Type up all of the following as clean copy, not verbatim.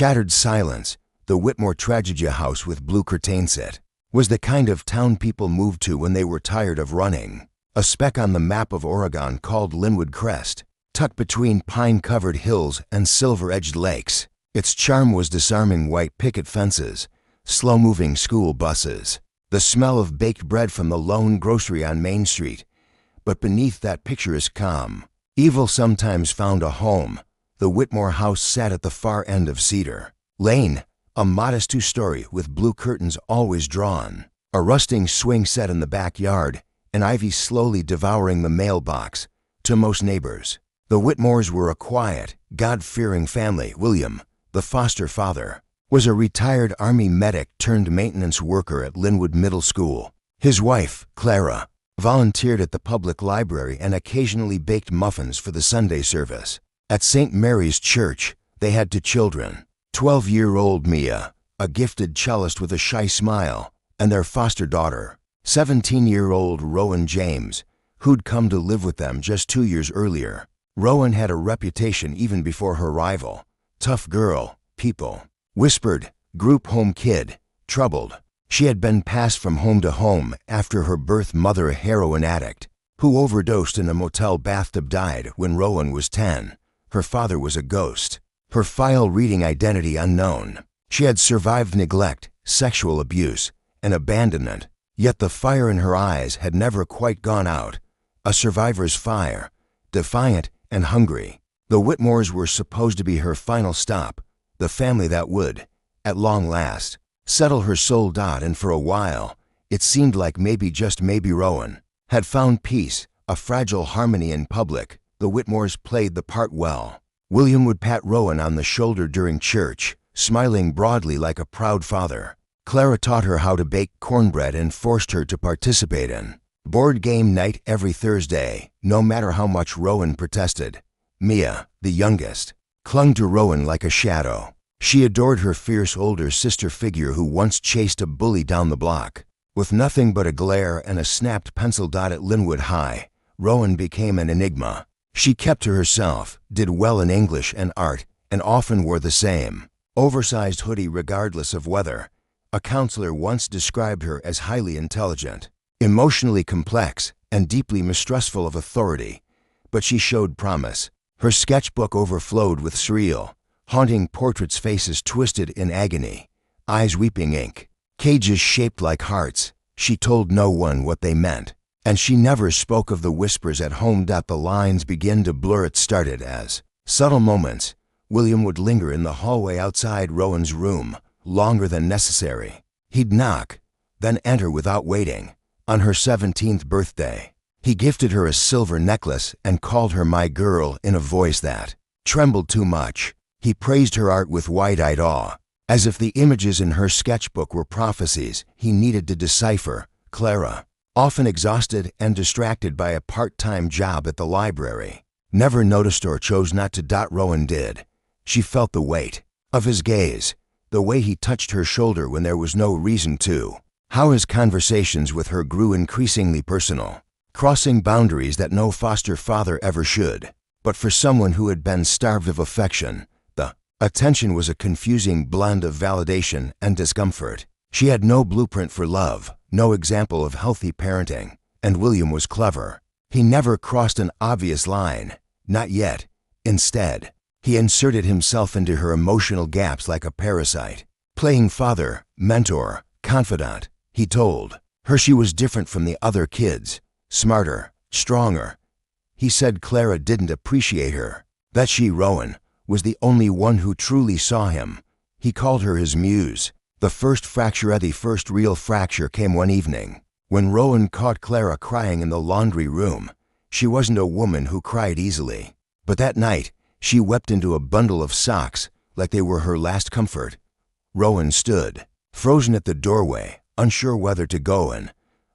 Shattered silence. The Whitmore tragedy house with blue curtains it was the kind of town people moved to when they were tired of running. A speck on the map of Oregon called Linwood Crest, tucked between pine-covered hills and silver-edged lakes. Its charm was disarming white picket fences, slow-moving school buses, the smell of baked bread from the lone grocery on Main Street. But beneath that picturesque calm, evil sometimes found a home. The Whitmore house sat at the far end of Cedar Lane, a modest two-story with blue curtains always drawn, a rusting swing set in the backyard, and ivy slowly devouring the mailbox. To most neighbors, the Whitmores were a quiet, God-fearing family. William, the foster father, was a retired Army medic turned maintenance worker at Linwood Middle School. His wife, Clara, volunteered at the public library and occasionally baked muffins for the Sunday service. At St. Mary's Church, they had two children, 12-year-old Mia, a gifted cellist with a shy smile, and their foster daughter, 17-year-old Rowan James, who'd come to live with them just 2 years earlier. Rowan had a reputation even before her arrival. Tough girl, people whispered, group home kid, troubled. She had been passed from home to home after her birth mother, a heroin addict, who overdosed in a motel bathtub, died when Rowan was 10. Her father was a ghost, her file-reading identity unknown. She had survived neglect, sexual abuse, and abandonment, yet the fire in her eyes had never quite gone out. A survivor's fire, defiant and hungry. The Whitmores were supposed to be her final stop, the family that would, at long last, settle her soul. And for a while, it seemed like maybe, just maybe, Rowan had found peace, a fragile harmony in public. The Whitmores played the part well. William would pat Rowan on the shoulder during church, smiling broadly like a proud father. Clara taught her how to bake cornbread and forced her to participate in board game night every Thursday, no matter how much Rowan protested. Mia, the youngest, clung to Rowan like a shadow. She adored her fierce older sister figure who once chased a bully down the block. With nothing but a glare and a snapped pencil. At Linwood High, Rowan became an enigma. She kept to herself, did well in English and art, and often wore the same oversized hoodie regardless of weather. A counselor once described her as highly intelligent, emotionally complex, and deeply mistrustful of authority. But she showed promise. Her sketchbook overflowed with surreal, haunting portraits, faces twisted in agony, eyes weeping ink, cages shaped like hearts. She told no one what they meant, and she never spoke of the whispers at home. The lines began to blur. It started as subtle moments. William would linger in the hallway outside Rowan's room, longer than necessary. He'd knock, then enter without waiting. On her 17th birthday, he gifted her a silver necklace and called her my girl in a voice that trembled too much. He praised her art with wide-eyed awe, as if the images in her sketchbook were prophecies he needed to decipher. Clara, often exhausted and distracted by a part-time job at the library, never noticed or chose not to. Rowan did. She felt the weight of his gaze, the way he touched her shoulder when there was no reason to, how his conversations with her grew increasingly personal, crossing boundaries that no foster father ever should. But for someone who had been starved of affection, the attention was a confusing blend of validation and discomfort. She had no blueprint for love, no example of healthy parenting, and William was clever. He never crossed an obvious line, not yet. Instead, he inserted himself into her emotional gaps like a parasite, playing father, mentor, confidant. He told her she was different from the other kids, smarter, stronger. He said Clara didn't appreciate her, that she, Rowan, was the only one who truly saw him. He called her his muse. The first fracture, the first real fracture, came one evening when Rowan caught Clara crying in the laundry room. She wasn't a woman who cried easily, but that night she wept into a bundle of socks like they were her last comfort. Rowan stood, frozen at the doorway, unsure whether to go in.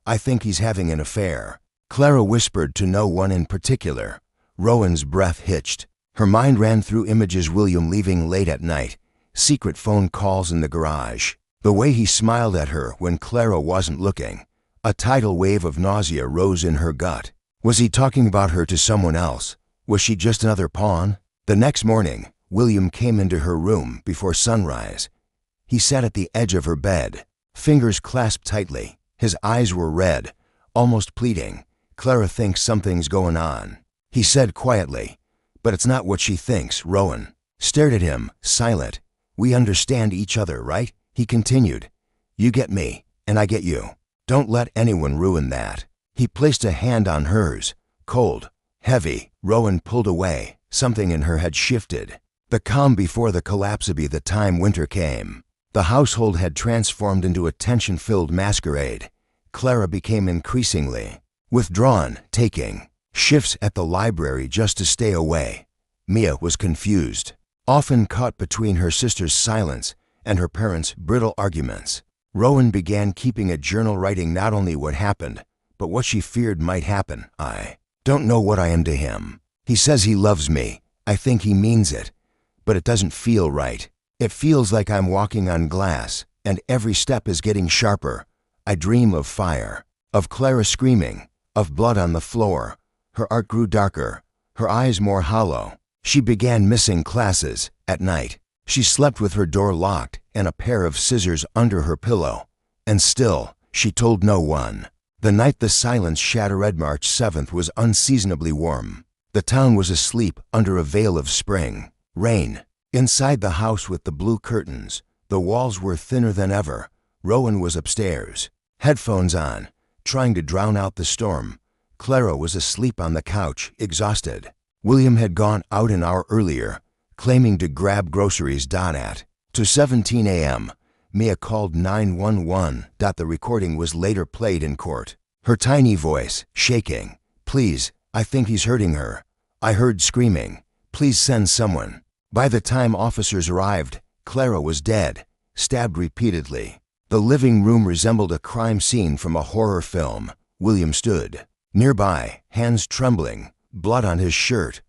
I think he's having an affair, Clara whispered to no one in particular. Rowan's breath hitched. Her mind ran through images: William leaving late at night, secret phone calls in the garage, the way he smiled at her when Clara wasn't looking. A tidal wave of nausea rose in her gut. Was he talking about her to someone else? Was she just another pawn? The next morning, William came into her room before sunrise. He sat at the edge of her bed, fingers clasped tightly. His eyes were red, almost pleading. "Clara thinks something's going on," he said quietly. "But it's not what she thinks." Rowan stared at him, silent. "We understand each other, right?" he continued. "You get me, and I get you. Don't let anyone ruin that." He placed a hand on hers, cold, heavy. Rowan pulled away. Something in her had shifted. The calm before the collapse of the time winter came. The household had transformed into a tension-filled masquerade. Clara became increasingly withdrawn, taking shifts at the library just to stay away. Mia was confused, often caught between her sister's silence and her parents' brittle arguments. Rowan began keeping a journal, writing not only what happened, but what she feared might happen. "I don't know what I am to him. He says he loves me. I think he means it. But it doesn't feel right. It feels like I'm walking on glass, and every step is getting sharper. I dream of fire, of Clara screaming, of blood on the floor." Her art grew darker, her eyes more hollow. She began missing classes at night. She slept with her door locked and a pair of scissors under her pillow. And still, she told no one. The night the silence shattered, March 7th, was unseasonably warm. The town was asleep under a veil of spring. Rain. Inside the house with the blue curtains, the walls were thinner than ever. Rowan was upstairs, headphones on, trying to drown out the storm. Clara was asleep on the couch, exhausted. William had gone out an hour earlier, claiming to grab groceries. At 2:17 a.m., Mia called 911. The recording was later played in court. Her tiny voice, shaking. "Please, I think he's hurting her. I heard screaming. Please send someone." By the time officers arrived, Clara was dead, stabbed repeatedly. The living room resembled a crime scene from a horror film. William stood nearby, hands trembling, blood on his shirt.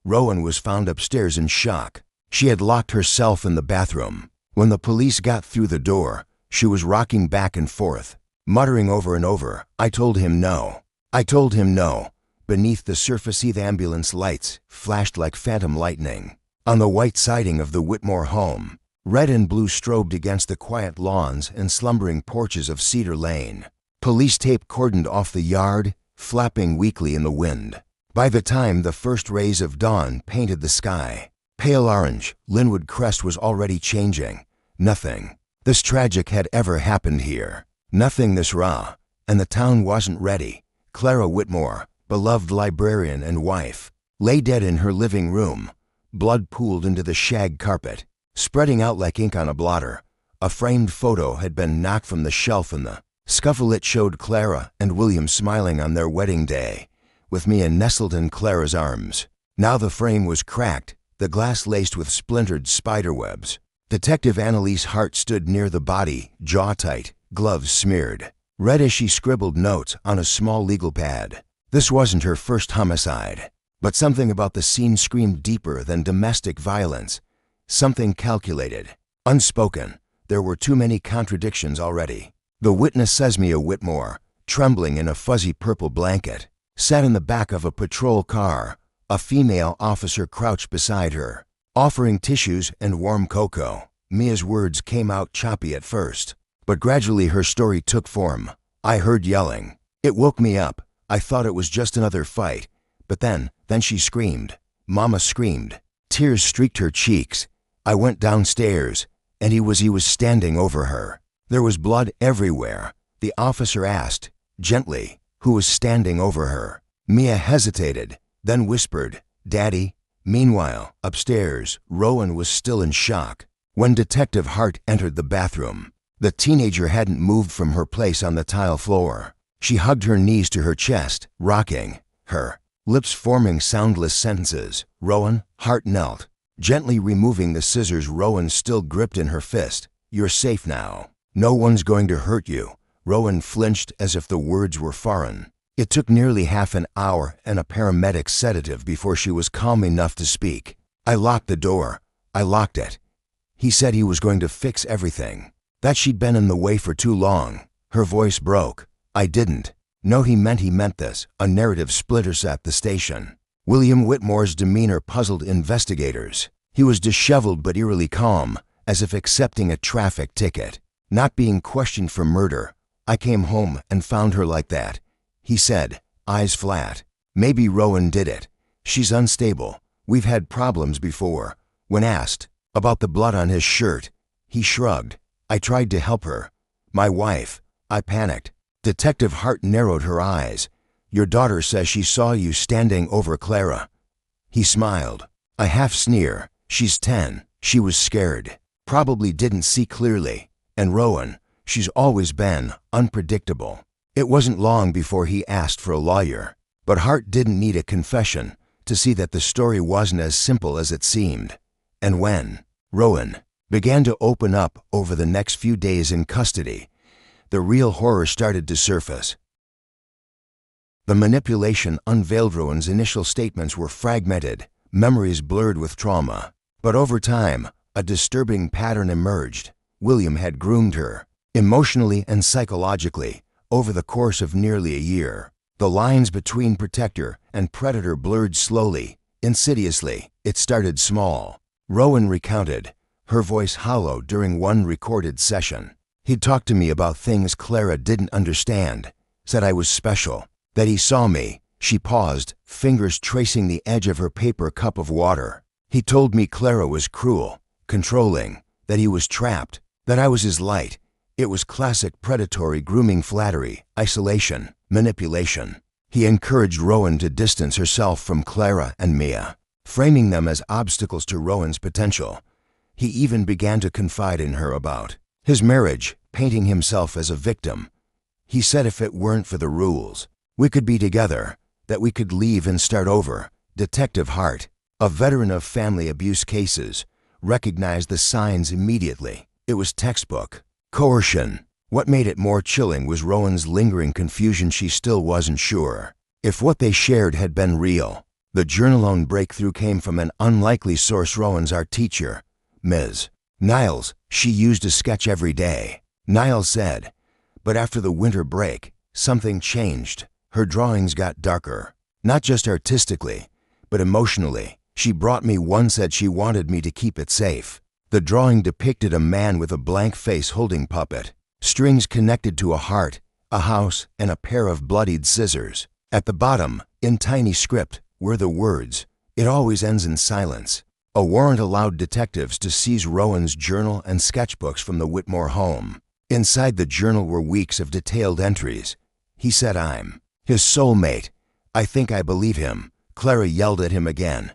Rowan was found upstairs in shock. She had locked herself in the bathroom. When the police got through the door, she was rocking back and forth, muttering over and over, "I told him no. I told him no." Beneath the surface, the ambulance lights flashed like phantom lightning. On the white siding of the Whitmore home, red and blue strobed against the quiet lawns and slumbering porches of Cedar Lane. Police tape cordoned off the yard, flapping weakly in the wind. By the time the first rays of dawn painted the sky pale orange, Linwood Crest was already changing. Nothing this tragic had ever happened here. Nothing this raw, and the town wasn't ready. Clara Whitmore, beloved librarian and wife, lay dead in her living room. Blood pooled into the shag carpet, spreading out like ink on a blotter. A framed photo had been knocked from the shelf, and the scuffle it showed Clara and William smiling on their wedding day, with Mia nestled in Clara's arms. Now the frame was cracked, the glass laced with splintered spiderwebs. Detective Annalise Hart stood near the body, jaw tight, gloves smeared red as she scribbled notes on a small legal pad. This wasn't her first homicide. But something about the scene screamed deeper than domestic violence. Something calculated, unspoken. There were too many contradictions already. The witness says Mia Whitmore, trembling in a fuzzy purple blanket, sat in the back of a patrol car. A female officer crouched beside her, offering tissues and warm cocoa. Mia's words came out choppy at first, but gradually her story took form. "I heard yelling. It woke me up. I thought it was just another fight. But then she screamed. Mama screamed. Tears streaked her cheeks. I went downstairs, and he was standing over her. There was blood everywhere." The officer asked, gently, who was standing over her. Mia hesitated, then whispered, "Daddy." Meanwhile, upstairs, Rowan was still in shock. When Detective Hart entered the bathroom, the teenager hadn't moved from her place on the tile floor. She hugged her knees to her chest, rocking, her lips forming soundless sentences. "Rowan." Hart knelt, gently removing the scissors Rowan still gripped in her fist. "You're safe now. No one's going to hurt you." Rowan flinched as if the words were foreign. It took nearly half an hour and a paramedic sedative before she was calm enough to speak. "I locked the door. I locked it. He said he was going to fix everything. That she'd been in the way for too long." Her voice broke. "I didn't. No, he meant this." A narrative splitters at the station. William Whitmore's demeanor puzzled investigators. He was disheveled but eerily calm, as if accepting a traffic ticket. Not being questioned for murder, I came home and found her like that, he said, eyes flat. Maybe Rowan did it. She's unstable. We've had problems before. When asked about the blood on his shirt, he shrugged. I tried to help her. My wife. I panicked. Detective Hart narrowed her eyes. Your daughter says she saw you standing over Clara. He smiled. A half sneer. She's 10. She was scared. Probably didn't see clearly. And Rowan, she's always been unpredictable. It wasn't long before he asked for a lawyer. But Hart didn't need a confession to see that the story wasn't as simple as it seemed. And when Rowan began to open up over the next few days in custody, the real horror started to surface. The manipulation unveiled. Rowan's initial statements were fragmented, memories blurred with trauma. But over time, a disturbing pattern emerged. William had groomed her, emotionally and psychologically, over the course of nearly a year. The lines between protector and predator blurred slowly, insidiously. It started small. Rowan recounted, her voice hollow during one recorded session. He'd talked to me about things Clara didn't understand, said I was special, that he saw me. She paused, fingers tracing the edge of her paper cup of water. He told me Clara was cruel, controlling, that he was trapped, that I was his light. It was classic predatory grooming, flattery, isolation, manipulation. He encouraged Rowan to distance herself from Clara and Mia, framing them as obstacles to Rowan's potential. He even began to confide in her about his marriage, painting himself as a victim. He said if it weren't for the rules, we could be together, that we could leave and start over. Detective Hart, a veteran of family abuse cases, recognized the signs immediately. It was textbook coercion. What made it more chilling was Rowan's lingering confusion. She still wasn't sure if what they shared had been real. The journal-owned breakthrough came from an unlikely source. Rowan's art teacher, Ms. Niles. She used a sketch every day, Niles said. But after the winter break, something changed. Her drawings got darker, not just artistically, but emotionally. She brought me one, said she wanted me to keep it safe. The drawing depicted a man with a blank face holding puppet strings connected to a heart, a house, and a pair of bloodied scissors. At the bottom, in tiny script, were the words, "It always ends in silence." A warrant allowed detectives to seize Rowan's journal and sketchbooks from the Whitmore home. Inside the journal were weeks of detailed entries. He said, "I'm his soulmate. I think I believe him." Clara yelled at him again.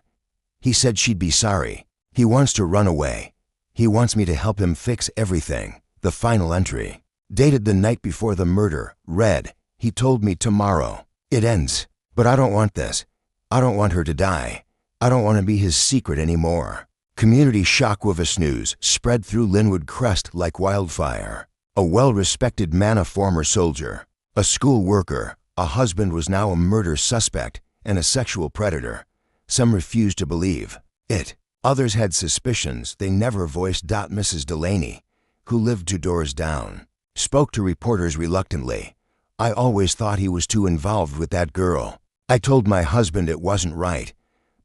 He said she'd be sorry. He wants to run away. He wants me to help him fix everything. The final entry, dated the night before the murder, read, "He told me tomorrow. It ends. But I don't want this. I don't want her to die. I don't want to be his secret anymore." Community shockwave news spread through Linwood Crest like wildfire. A well-respected man, a former soldier, a school worker, a husband, was now a murder suspect and a sexual predator. Some refused to believe it. Others had suspicions they never voiced. Mrs. Delaney, who lived 2 doors down, spoke to reporters reluctantly. "I always thought he was too involved with that girl. I told my husband it wasn't right.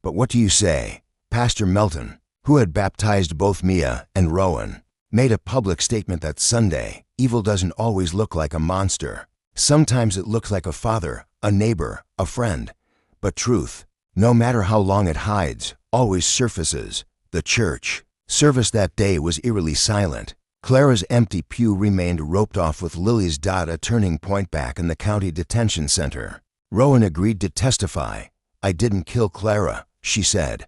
But what do you say?" Pastor Melton, who had baptized both Mia and Rowan, made a public statement that Sunday, evil doesn't always look like a monster. Sometimes it looks like a father, a neighbor, a friend. But truth, no matter how long it hides, always surfaces. The church service that day was eerily silent. Clara's empty pew remained roped off with Lily's. A turning point back in the county detention center. Rowan agreed to testify. "I didn't kill Clara," she said,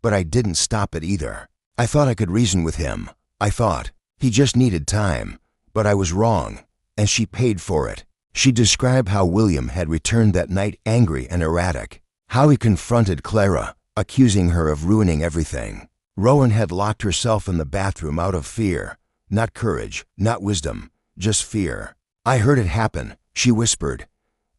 "but I didn't stop it either. I thought I could reason with him. I thought he just needed time. But I was wrong, and she paid for it." She described how William had returned that night angry and erratic, how he confronted Clara, accusing her of ruining everything. Rowan had locked herself in the bathroom out of fear, not courage, not wisdom, just fear. "I heard it happen," she whispered.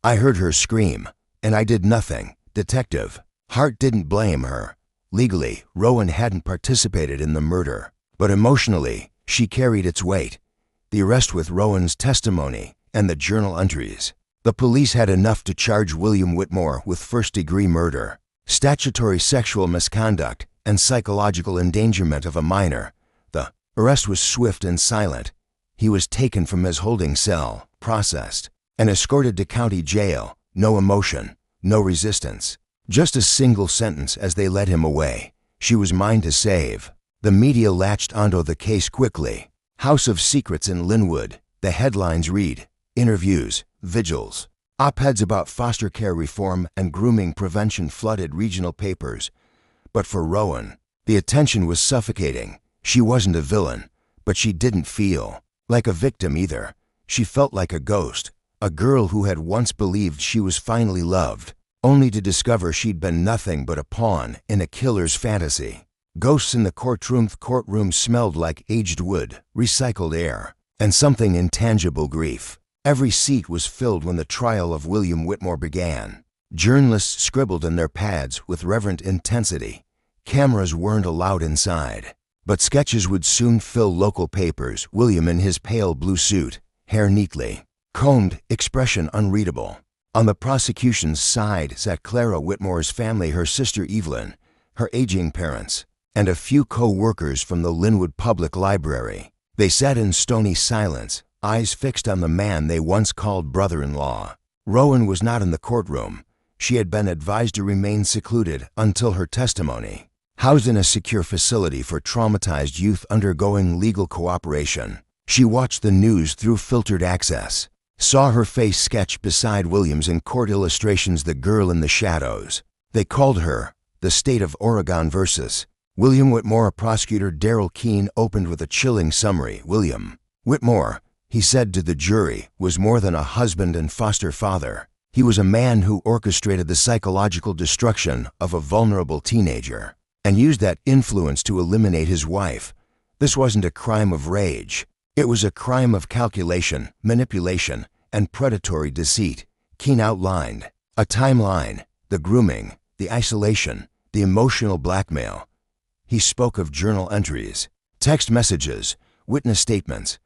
"I heard her scream, and I did nothing." Detective Hart didn't blame her. Legally, Rowan hadn't participated in the murder, but emotionally, she carried its weight. The arrest with Rowan's testimony and the journal entries. The police had enough to charge William Whitmore with first-degree murder, statutory sexual misconduct, and psychological endangerment of a minor. The arrest was swift and silent. He was taken from his holding cell, processed, and escorted to county jail. No emotion, no resistance. Just a single sentence as they led him away. She was mine to save. The media latched onto the case quickly. House of Secrets in Linwood. The headlines read, interviews, vigils. Op-eds about foster care reform and grooming prevention flooded regional papers. But for Rowan, the attention was suffocating. She wasn't a villain, but she didn't feel like a victim either. She felt like a ghost, a girl who had once believed she was finally loved, only to discover she'd been nothing but a pawn in a killer's fantasy. Ghosts in the courtroom smelled like aged wood, recycled air, and something intangible grief. Every seat was filled when the trial of William Whitmore began. Journalists scribbled in their pads with reverent intensity. Cameras weren't allowed inside, but sketches would soon fill local papers. William in his pale blue suit, hair neatly combed, expression unreadable. On the prosecution's side sat Clara Whitmore's family, her sister Evelyn, her aging parents, and a few co-workers from the Linwood Public Library. They sat in stony silence, eyes fixed on the man they once called brother-in-law. Rowan was not in the courtroom. She had been advised to remain secluded until her testimony. Housed in a secure facility for traumatized youth undergoing legal cooperation, she watched the news through filtered access, saw her face sketched beside William's in court illustrations, the girl in the shadows. They called her the State of Oregon versus William Whitmore. Prosecutor Darrell Keene opened with a chilling summary. William Whitmore, he said to the jury, was more than a husband and foster father. He was a man who orchestrated the psychological destruction of a vulnerable teenager and used that influence to eliminate his wife. This wasn't a crime of rage. It was a crime of calculation, manipulation, and predatory deceit. Keene outlined a timeline: the grooming, the isolation, the emotional blackmail. He spoke of journal entries, text messages, witness statements.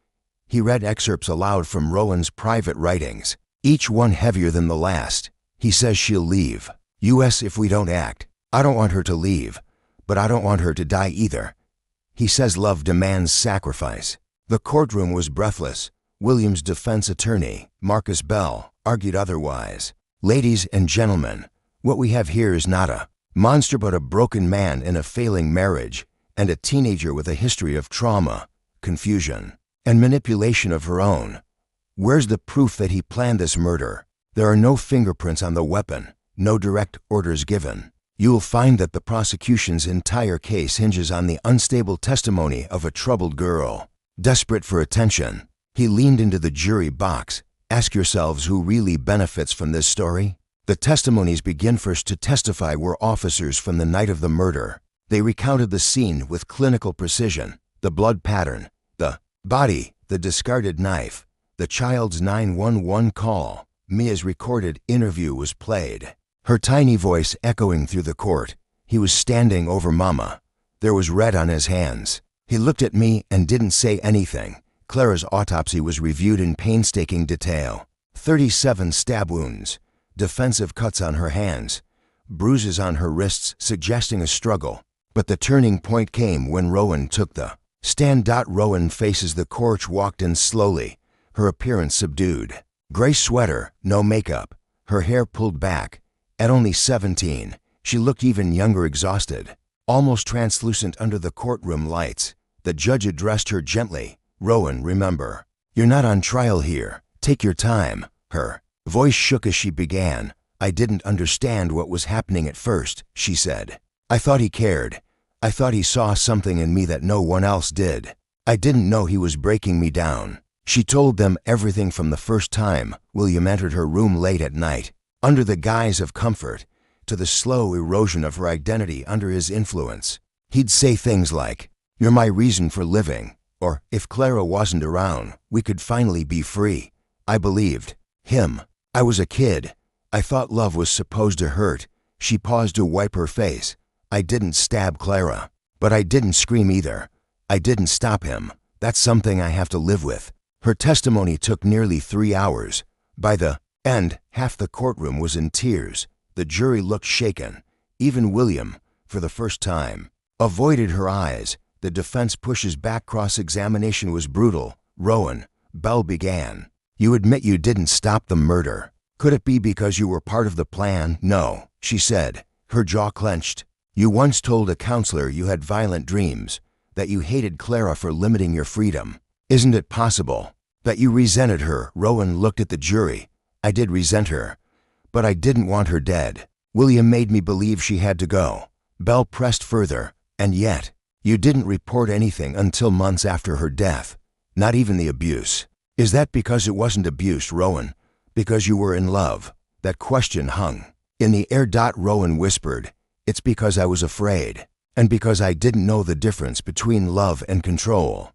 He read excerpts aloud from Rowan's private writings, each one heavier than the last. He says she'll leave US if we don't act. I don't want her to leave, but I don't want her to die either. He says love demands sacrifice. The courtroom was breathless. William's defense attorney, Marcus Bell, argued otherwise. Ladies and gentlemen, what we have here is not a monster but a broken man in a failing marriage and a teenager with a history of trauma, confusion, and manipulation of her own. Where's the proof that he planned this murder? There are no fingerprints on the weapon, no direct orders given. You'll find that the prosecution's entire case hinges on the unstable testimony of a troubled girl, desperate for attention. He leaned into the jury box. Ask yourselves who really benefits from this story. The testimonies begin. First to testify were officers from the night of the murder. They recounted the scene with clinical precision: the blood pattern, the body, the discarded knife, the child's 911 call. Mia's recorded interview was played, her tiny voice echoing through the court. He was standing over Mama. There was red on his hands. He looked at me and didn't say anything. Clara's autopsy was reviewed in painstaking detail. 37 stab wounds, defensive cuts on her hands, bruises on her wrists suggesting a struggle. But the turning point came when Rowan took the stand. Rowan faces the court, walked in slowly, her appearance subdued. Gray sweater, no makeup, her hair pulled back. At only 17, she looked even younger, exhausted, almost translucent under the courtroom lights. The judge addressed her gently. Rowan, remember, you're not on trial here. Take your time. Her voice shook as she began. I didn't understand what was happening at first, she said. I thought he cared. I thought he saw something in me that no one else did. I didn't know he was breaking me down. She told them everything from the first time William entered her room late at night, under the guise of comfort, to the slow erosion of her identity under his influence. He'd say things like, "You're my reason for living," or, "If Clara wasn't around, we could finally be free." I believed him. I was a kid. I thought love was supposed to hurt. She paused to wipe her face. I didn't stab Clara, but I didn't scream either. I didn't stop him. That's something I have to live with. Her testimony took nearly 3 hours. By the end, half the courtroom was in tears. The jury looked shaken. Even William, for the first time, avoided her eyes. The defense pushes back. Cross-examination was brutal. Rowan, Bell began. You admit you didn't stop the murder. Could it be because you were part of the plan? No, she said, her jaw clenched. You once told a counselor you had violent dreams, that you hated Clara for limiting your freedom. Isn't it possible that you resented her? Rowan looked at the jury. I did resent her, but I didn't want her dead. William made me believe she had to go. Bell pressed further. And yet, you didn't report anything until months after her death. Not even the abuse. Is that because it wasn't abuse, Rowan? Because you were in love? That question hung in the air. Rowan whispered, it's because I was afraid, and because I didn't know the difference between love and control.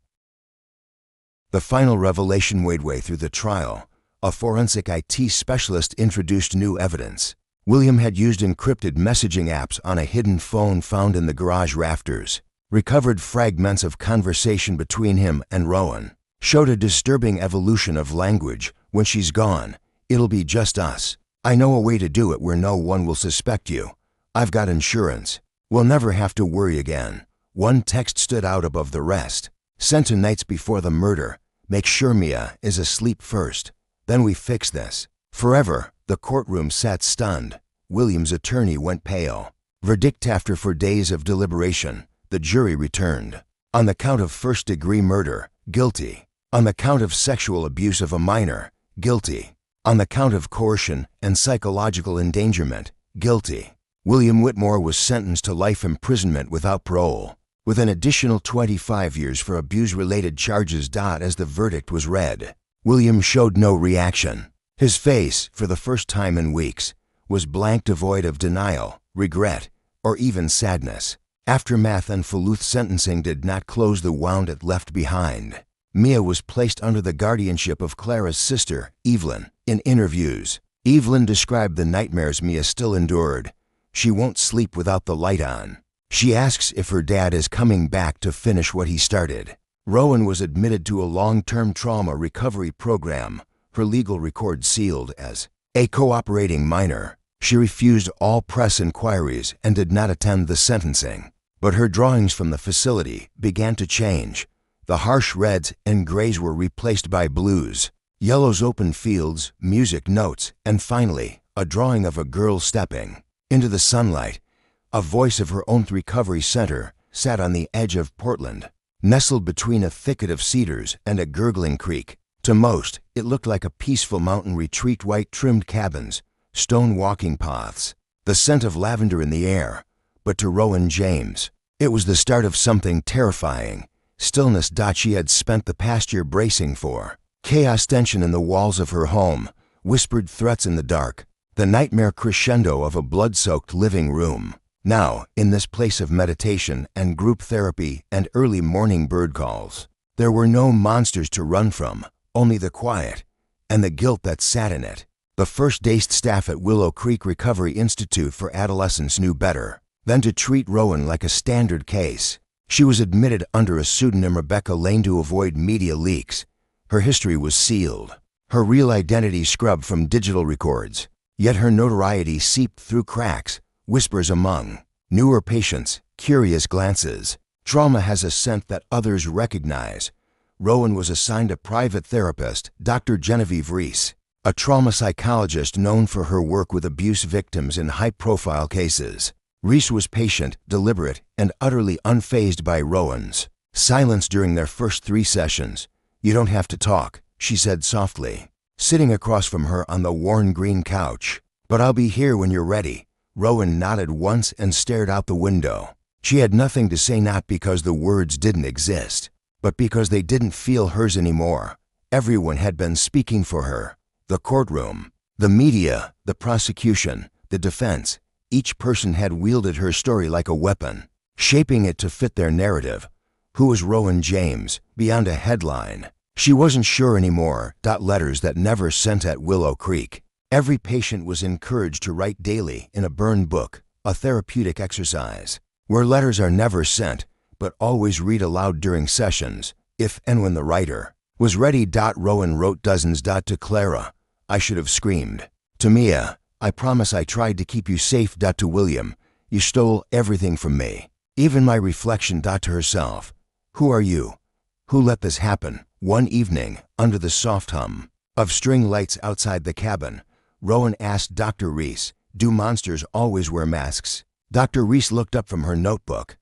The final revelation made way through the trial. A forensic IT specialist introduced new evidence. William had used encrypted messaging apps on a hidden phone found in the garage rafters. Recovered fragments of conversation between him and Rowan showed a disturbing evolution of language. When she's gone, it'll be just us. I know a way to do it where no one will suspect you. I've got insurance. We'll never have to worry again. One text stood out above the rest. Sent 2 nights before the murder. Make sure Mia is asleep first. Then we fix this. Forever. The courtroom sat stunned. William's attorney went pale. Verdict. After 4 days of deliberation, the jury returned. On the count of first-degree murder, guilty. On the count of sexual abuse of a minor, guilty. On the count of coercion and psychological endangerment, guilty. William Whitmore was sentenced to life imprisonment without parole, with an additional 25 years for abuse-related charges. As the verdict was read, William showed no reaction. His face, for the first time in weeks, was blank, devoid of denial, regret, or even sadness. Aftermath and Duluth sentencing did not close the wound it left behind. Mia was placed under the guardianship of Clara's sister, Evelyn. In interviews, Evelyn described the nightmares Mia still endured. She won't sleep without the light on. She asks if her dad is coming back to finish what he started. Rowan was admitted to a long-term trauma recovery program, her legal record sealed as a cooperating minor. She refused all press inquiries and did not attend the sentencing. But her drawings from the facility began to change. The harsh reds and grays were replaced by blues, yellows, open fields, music notes, and finally, a drawing of a girl stepping into the sunlight. A voice of her own. Recovery Center sat on the edge of Portland, nestled between a thicket of cedars and a gurgling creek. To most, it looked like a peaceful mountain retreat. White-trimmed cabins, stone walking paths, the scent of lavender in the air. But to Rowan James, it was the start of something terrifying. Stillness. She had spent the past year bracing for chaos. Tension in the walls of her home, whispered threats in the dark, the nightmare crescendo of a blood-soaked living room. Now, in this place of meditation and group therapy and early morning bird calls, there were no monsters to run from, only the quiet and the guilt that sat in it. The first-day staff at Willow Creek Recovery Institute for Adolescents knew better than to treat Rowan like a standard case. She was admitted under a pseudonym, Rebecca Lane, to avoid media leaks. Her history was sealed, her real identity scrubbed from digital records. Yet her notoriety seeped through cracks, whispers among newer patients, curious glances. Trauma has a scent that others recognize. Rowan was assigned a private therapist, Dr. Genevieve Reese, a trauma psychologist known for her work with abuse victims in high-profile cases. Reese was patient, deliberate, and utterly unfazed by Rowan's silence during their first 3 sessions. You don't have to talk, she said softly, sitting across from her on the worn green couch. But I'll be here when you're ready. Rowan nodded once and stared out the window. She had nothing to say, not because the words didn't exist, but because they didn't feel hers anymore. Everyone had been speaking for her. The courtroom, the media, the prosecution, the defense. Each person had wielded her story like a weapon, shaping it to fit their narrative. Who was Rowan James, beyond a headline? She wasn't sure anymore. Letters that never sent at Willow Creek. Every patient was encouraged to write daily in a burn book, a therapeutic exercise, where letters are never sent, but always read aloud during sessions, if and when the writer was ready. Rowan wrote dozens. To Clara, I should have screamed. To Mia, I promise I tried to keep you safe. To William, you stole everything from me. Even my reflection thought to herself, who are you? Who let this happen? One evening, under the soft hum of string lights outside the cabin, Rowan asked Dr. Reese, do monsters always wear masks? Dr. Reese looked up from her notebook.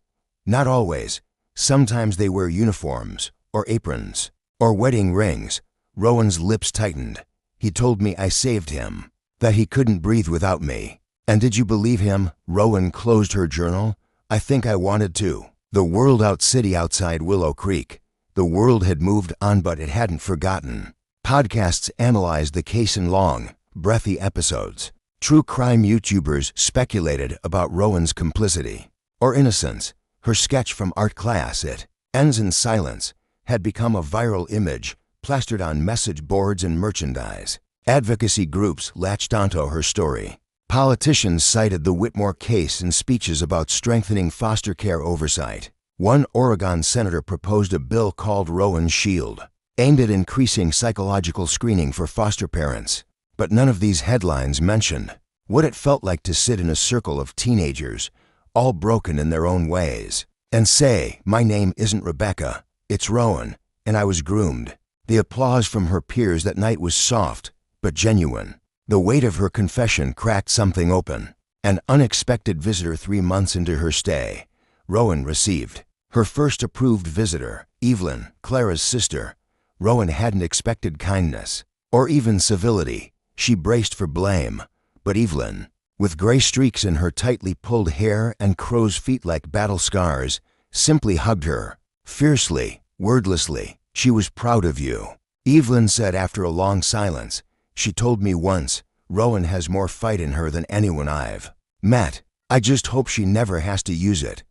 Not always. Sometimes they wear uniforms, or aprons, or wedding rings. Rowan's lips tightened. He told me I saved him, that he couldn't breathe without me. And did you believe him? Rowan closed her journal. I think I wanted to. The world outside Willow Creek. The world had moved on, but it hadn't forgotten. Podcasts analyzed the case in long, breathy episodes. True crime YouTubers speculated about Rowan's complicity or innocence. Her sketch from art class, It Ends in Silence, had become a viral image plastered on message boards and merchandise. Advocacy groups latched onto her story. Politicians cited the Whitmore case in speeches about strengthening foster care oversight. One Oregon senator proposed a bill called Rowan's Shield, aimed at increasing psychological screening for foster parents. But none of these headlines mentioned what it felt like to sit in a circle of teenagers, all broken in their own ways, and say, my name isn't Rebecca, it's Rowan, and I was groomed. The applause from her peers that night was soft, but genuine. The weight of her confession cracked something open. An unexpected visitor 3 months into her stay, Rowan received her first approved visitor, Evelyn, Clara's sister. Rowan hadn't expected kindness, or even civility. She braced for blame, but Evelyn, with gray streaks in her tightly pulled hair and crow's feet like battle scars, simply hugged her, fiercely, wordlessly. She was proud of you, Evelyn said after a long silence. She told me once, Rowan has more fight in her than anyone I've met. I just hope she never has to use it.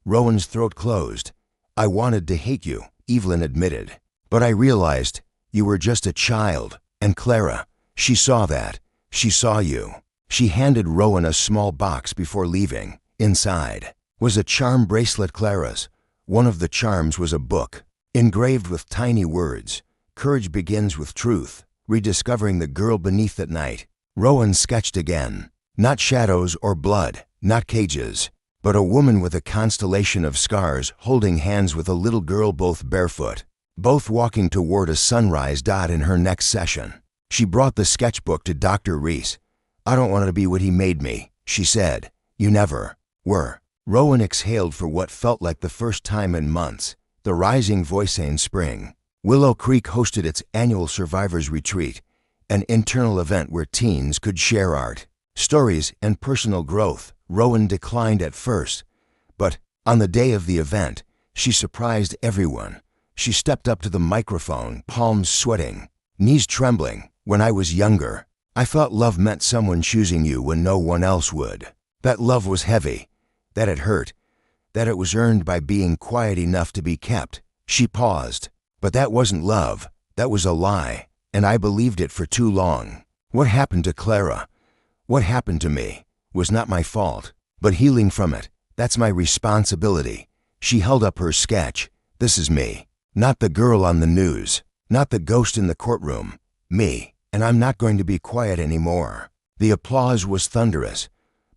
Rowan's throat closed. I wanted to hate you, Evelyn admitted. But I realized you were just a child, and Clara, she saw that. She saw you. She handed Rowan a small box before leaving. Inside was a charm bracelet, Clara's. One of the charms was a book, engraved with tiny words. Courage begins with truth. Rediscovering the girl beneath at night. Rowan sketched again. Not shadows or blood, not cages, but a woman with a constellation of scars holding hands with a little girl, both barefoot, both walking toward a sunrise. In her next session, she brought the sketchbook to Dr. Reese. I don't want to be what he made me, she said. You never were. Rowan exhaled for what felt like the first time in months. The rising voice in spring. Willow Creek hosted its annual Survivors Retreat, an internal event where teens could share art, stories, and personal growth. Rowan declined at first, but on the day of the event, she surprised everyone. She stepped up to the microphone, palms sweating, knees trembling. When I was younger, I thought love meant someone choosing you when no one else would. That love was heavy, that it hurt, that it was earned by being quiet enough to be kept. She paused. But that wasn't love, that was a lie, and I believed it for too long. What happened to Clara? What happened to me? Was not my fault, but healing from it, that's my responsibility. She held up her sketch. This is me, not the girl on the news, not the ghost in the courtroom. Me, and I'm not going to be quiet anymore. The applause was thunderous,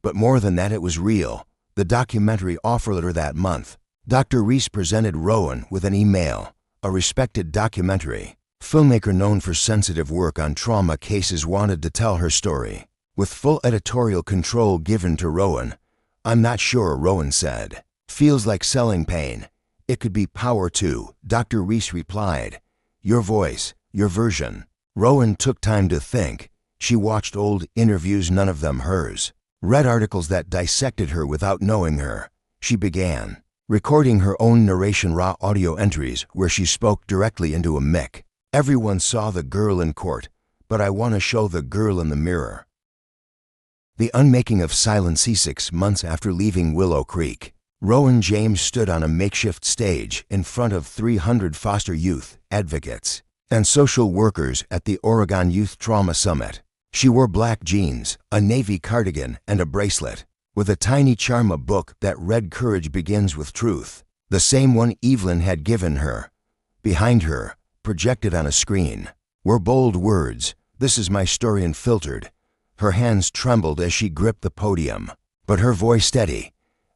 but more than that, it was real. The documentary offer letter that month. Dr. Reese presented Rowan with an email. A respected documentary filmmaker known for sensitive work on trauma cases wanted to tell her story, with full editorial control given to Rowan. I'm not sure, Rowan said. Feels like selling pain. It could be power too, Dr. Reese replied. Your voice, your version. Rowan took time to think. She watched old interviews, none of them hers. Read articles that dissected her without knowing her. She began recording her own narration, raw audio entries where she spoke directly into a mic. Everyone saw the girl in court, but I want to show the girl in the mirror. The unmaking of silence. 6 months after leaving Willow Creek, Rowan James stood on a makeshift stage in front of 300 foster youth advocates and social workers at the Oregon Youth Trauma Summit. She wore black jeans, a navy cardigan, and a bracelet, with a tiny charm, a book that read Courage Begins with Truth, the same one Evelyn had given her. Behind her, projected on a screen, were bold words, "This is my story," unfiltered. Her hands trembled as she gripped the podium, but her voice steady.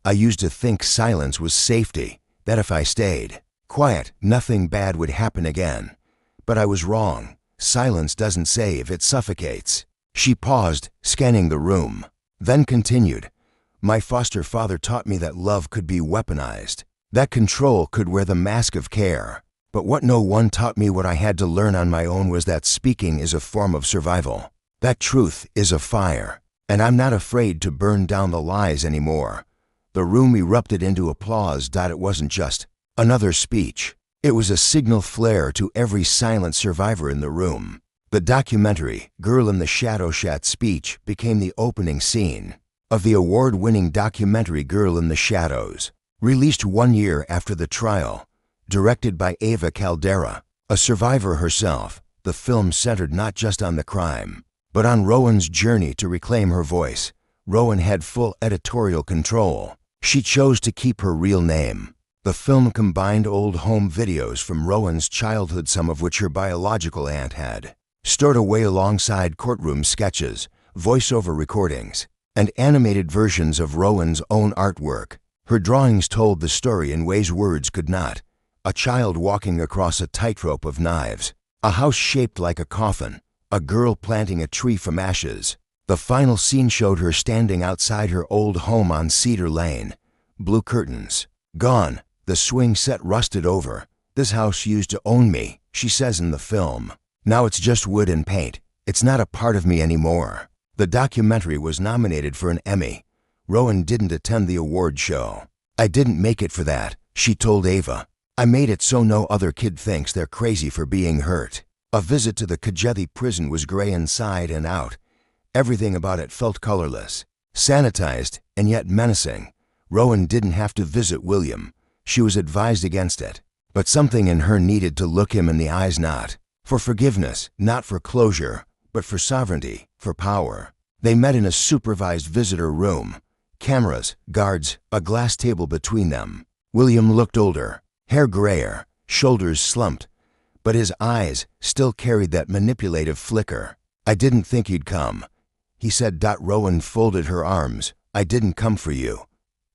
I used to think silence was safety, that if I stayed quiet, nothing bad would happen again. But I was wrong. Silence doesn't save, it suffocates. She paused, scanning the room, then continued. My foster father taught me that love could be weaponized, that control could wear the mask of care. But what no one taught me, what I had to learn on my own, was that speaking is a form of survival. That truth is a fire, and I'm not afraid to burn down the lies anymore. The room erupted into applause. It wasn't just another speech. It was a signal flare to every silent survivor in the room. The documentary, Girl in the Shadow speech, became the opening scene of the award-winning documentary Girl in the Shadows, released 1 year after the trial. Directed by Ava Caldera, a survivor herself, the film centered not just on the crime, but on Rowan's journey to reclaim her voice. Rowan had full editorial control. She chose to keep her real name. The film combined old home videos from Rowan's childhood, some of which her biological aunt had stored away, alongside courtroom sketches, voiceover recordings, and animated versions of Rowan's own artwork. Her drawings told the story in ways words could not. A child walking across a tightrope of knives, a house shaped like a coffin, a girl planting a tree from ashes. The final scene showed her standing outside her old home on Cedar Lane. Blue curtains, gone, the swing set rusted over. This house used to own me, she says in the film. Now it's just wood and paint. It's not a part of me anymore. The documentary was nominated for an Emmy. Rowan didn't attend the award show. I didn't make it for that, she told Ava. I made it so no other kid thinks they're crazy for being hurt. A visit to the Kajethi prison was gray inside and out. Everything about it felt colorless, sanitized, and yet menacing. Rowan didn't have to visit William. She was advised against it. But something in her needed to look him in the eyes, not for forgiveness, not for closure, but for sovereignty, for power. They met in a supervised visitor room. Cameras, guards, a glass table between them. William looked older, hair grayer, shoulders slumped, but his eyes still carried that manipulative flicker. I didn't think you'd come, he said. Rowan folded her arms. I didn't come for you.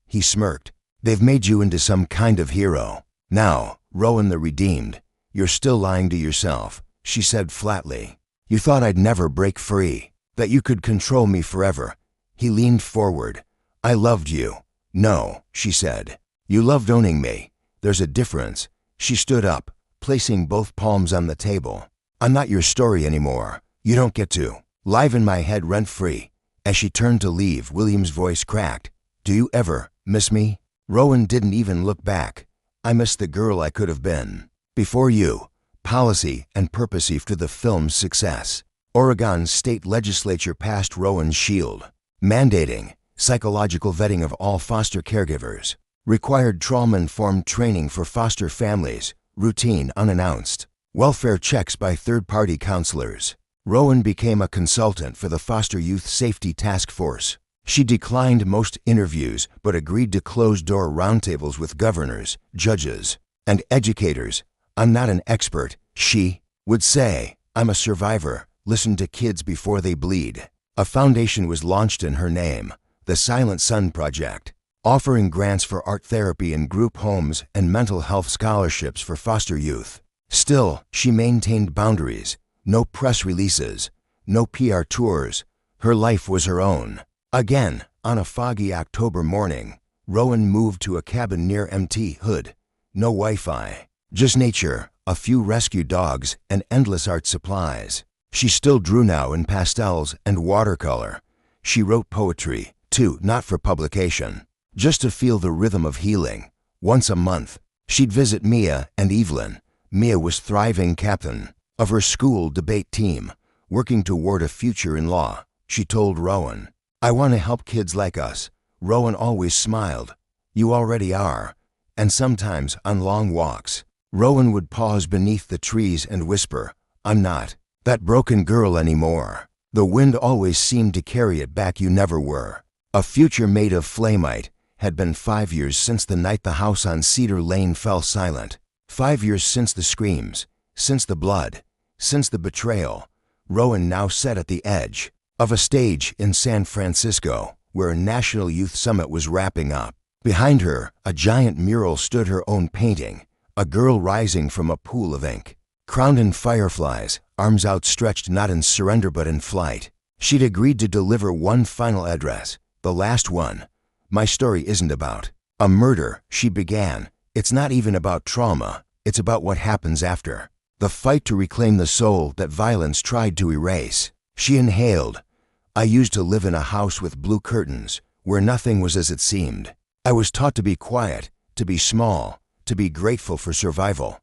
He smirked. They've made you into some kind of hero. Now, Rowan the redeemed, you're still lying to yourself, she said flatly. You thought I'd never break free, that you could control me forever. He leaned forward. I loved you. No, she said. You loved owning me. There's a difference. She stood up, placing both palms on the table. I'm not your story anymore. You don't get to live in my head rent-free. As she turned to leave, William's voice cracked. Do you ever miss me? Rowan didn't even look back. I miss the girl I could have been. Before you. Policy and purpose to the film's success. Oregon's state legislature passed Rowan's shield, mandating psychological vetting of all foster caregivers, required trauma-informed training for foster families, routine, unannounced welfare checks by third-party counselors. Rowan became a consultant for the Foster Youth Safety Task Force. She declined most interviews but agreed to closed-door roundtables with governors, judges, and educators. I'm not an expert, she would say. I'm a survivor. Listen to kids before they bleed. A foundation was launched in her name, the Silent Sun Project, offering grants for art therapy in group homes and mental health scholarships for foster youth. Still, she maintained boundaries. No press releases, no PR tours. Her life was her own. Again, on a foggy October morning, Rowan moved to a cabin near Mt. Hood. No Wi-Fi, just nature, a few rescue dogs, and endless art supplies. She still drew now in pastels and watercolor. She wrote poetry, too, not for publication, just to feel the rhythm of healing. Once a month, she'd visit Mia and Evelyn. Mia was thriving captain of her school debate team, working toward a future in law. She told Rowan, I want to help kids like us. Rowan always smiled. You already are. And sometimes, on long walks, Rowan would pause beneath the trees and whisper, I'm not that broken girl anymore. The wind always seemed to carry it back. You never were. A future made of flamite. Had been 5 years since the night the house on Cedar Lane fell silent. 5 years since the screams, since the blood, since the betrayal. Rowan now sat at the edge of a stage in San Francisco where a National Youth Summit was wrapping up. Behind her, a giant mural stood, her own painting, a girl rising from a pool of ink, crowned in fireflies, arms outstretched not in surrender but in flight. She'd agreed to deliver one final address, the last one. My story isn't about a murder, she began. It's not even about trauma, it's about what happens after. The fight to reclaim the soul that violence tried to erase. She inhaled. I used to live in a house with blue curtains, where nothing was as it seemed. I was taught to be quiet, to be small, to be grateful for survival.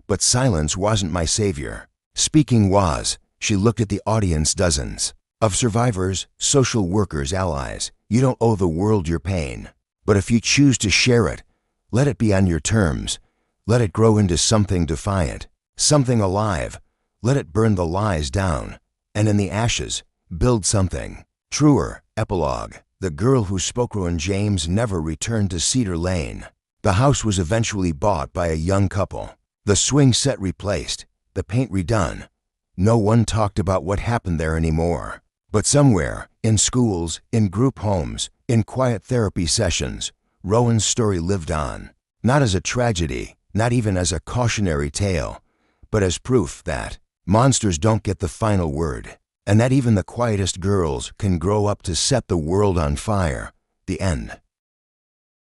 But silence wasn't my savior. Speaking was. She looked at the audience, dozens of survivors, social workers, allies. You don't owe the world your pain. But if you choose to share it, let it be on your terms. Let it grow into something defiant, something alive. Let it burn the lies down, and in the ashes, build something truer. Epilogue. The girl who spoke when James never returned to Cedar Lane. The house was eventually bought by a young couple. The swing set replaced, the paint redone. No one talked about what happened there anymore. But somewhere, in schools, in group homes, in quiet therapy sessions, Rowan's story lived on. Not as a tragedy, not even as a cautionary tale, but as proof that monsters don't get the final word, and that even the quietest girls can grow up to set the world on fire. The end.